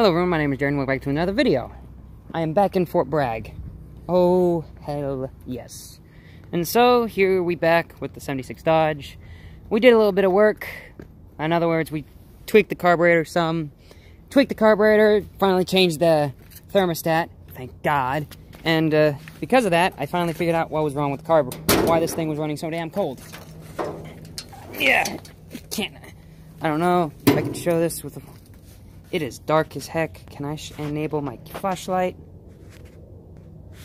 Hello everyone, my name is Jared and welcome back to another video. I am back in Fort Bragg. Oh, hell yes. And so, here we back with the 76 Dodge. We did a little bit of work. In other words, we tweaked the carburetor some. Tweaked the carburetor, finally changed the thermostat, thank God. And because of that, I finally figured out what was wrong with the carburetor. Why this thing was running so damn cold. Yeah, I don't know if I can show this with the... It is dark as heck. Can I enable my flashlight?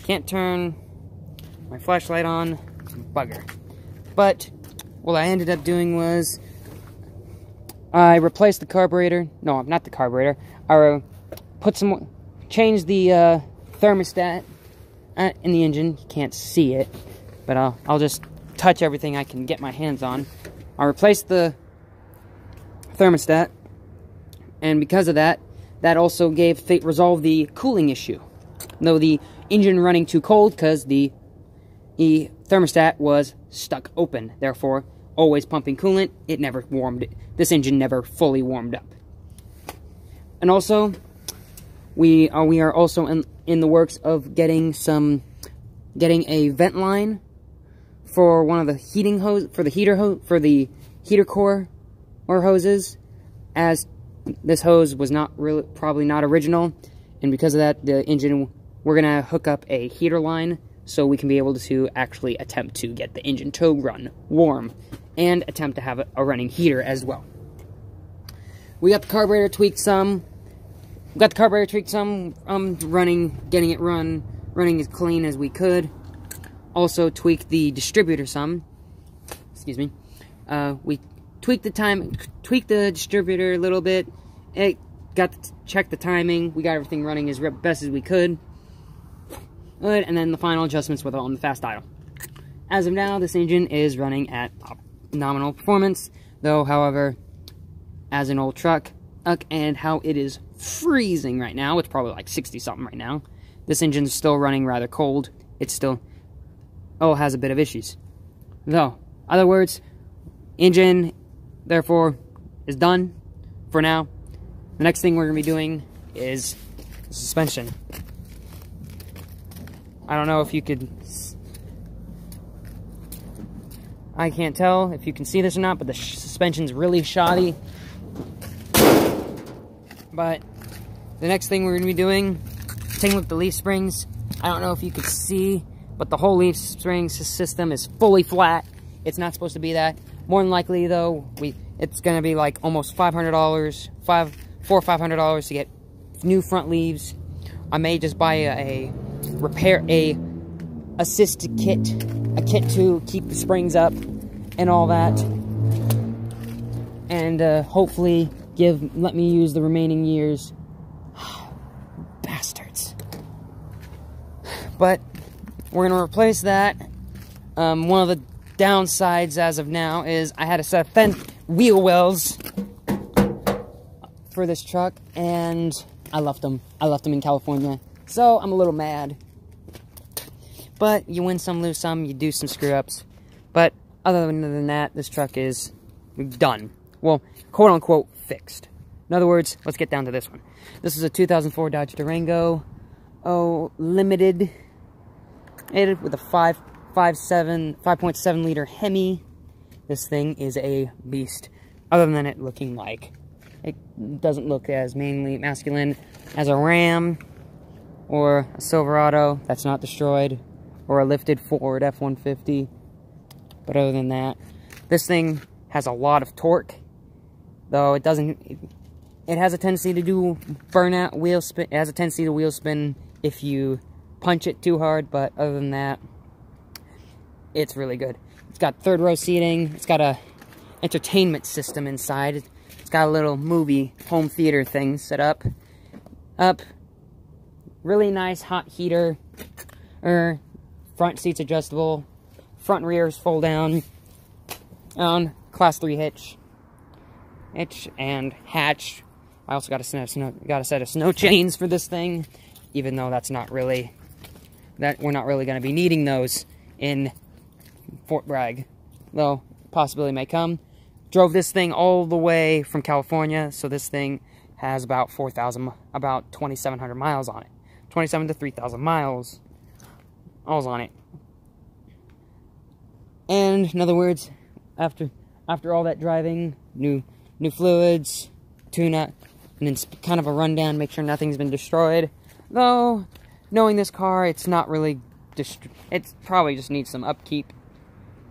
Can't turn my flashlight on. Bugger. But what I ended up doing was I replaced the carburetor. No, not the carburetor. I changed the thermostat in the engine. You can't see it, but I'll just touch everything I can get my hands on. I replaced the thermostat. And because of that, that also resolved the cooling issue. Though the engine running too cold because the thermostat was stuck open. Therefore, always pumping coolant, it never warmed. This engine never fully warmed up. And also, we are also in the works of getting a vent line for one of the heating hose for the heater core or hoses, as this hose was probably not original, and because of that, the engine, we're gonna hook up a heater line so we can be able to actually attempt to get the engine to run warm and attempt to have a running heater as well. We got the carburetor tweaked some. Getting it running as clean as we could. Also tweaked the distributor some. Excuse me. We tweaked the distributor a little bit. It checked the timing. We got everything running as best as we could. Good, and then the final adjustments were on the fast idle. As of now, this engine is running at nominal performance, though, however, as an old truck, and how it is freezing right now, it's probably like 60-something right now, this engine's still running rather cold. It still, has a bit of issues. Though, other words, engine, therefore, is done for now. The next thing we're going to be doing is suspension. I don't know if you could... I can't tell if you can see this or not, but the suspension's really shoddy. But the next thing we're going to be doing, taking a look at the leaf springs. I don't know if you could see, but the whole leaf spring system is fully flat. It's not supposed to be that. More than likely, though, it's going to be like almost $500, $400 or $500 to get new front leaves. I may just buy a assist kit, a kit to keep the springs up and all that, and hopefully let me use the remaining years. Bastards. But we're gonna replace that. One of the downsides as of now is I had a set of thin wheel wells for this truck, and I left them in California, so I'm a little mad. But you win some, lose some, you do some screw-ups. But other than that, this truck is done. Well, quote-unquote fixed. In other words, let's get down to this one. This is a 2004 Dodge Durango, limited, with a 5.7 liter Hemi. This thing is a beast. Other than it looking like, it doesn't look as mainly masculine as a Ram or a Silverado that's not destroyed, or a lifted Ford F-150. But other than that, this thing has a lot of torque, though it has a tendency to do burnout wheel spin. It has a tendency to wheel spin if you punch it too hard, but other than that, it's really good. It's got third row seating. It's got a entertainment system inside. It's got a little movie home theater thing set up. Really nice hot heater. Front seats adjustable. Front and rears fold down. Class 3 hitch and hatch. I also got a set of snow chains for this thing, even though we're not really going to be needing those in Fort Bragg, though possibility may come. Drove this thing all the way from California, so this thing has about 2,700 miles on it. 27 to 3,000 miles on it. And in other words, after all that driving, new fluids, tune-up, and then kind of a rundown, make sure nothing's been destroyed. Though, knowing this car, it's not really it probably just needs some upkeep.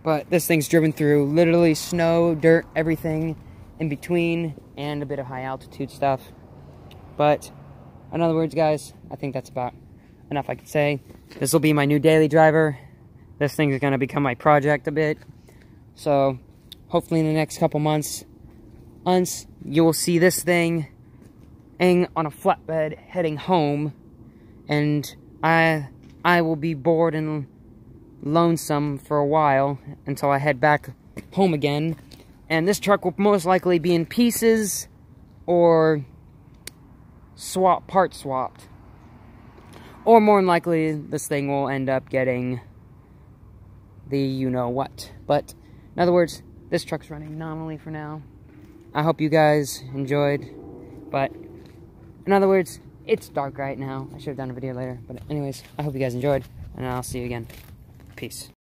But this thing's driven through literally snow, dirt, everything in between, and a bit of high altitude stuff. But in other words, guys, I think that's about enough I can say. This will be my new daily driver. This thing is going to become my project a bit. So hopefully in the next couple months, you will see this thing on a flatbed heading home, and I will be bored and lonesome for a while until I head back home again. And this truck will most likely be in pieces or part swapped. Or more than likely, this thing will end up getting the you-know-what. But, in other words, this truck's running nominally for now. I hope you guys enjoyed. But, in other words, it's dark right now. I should have done a video later. But anyways, I hope you guys enjoyed. And I'll see you again. Peace.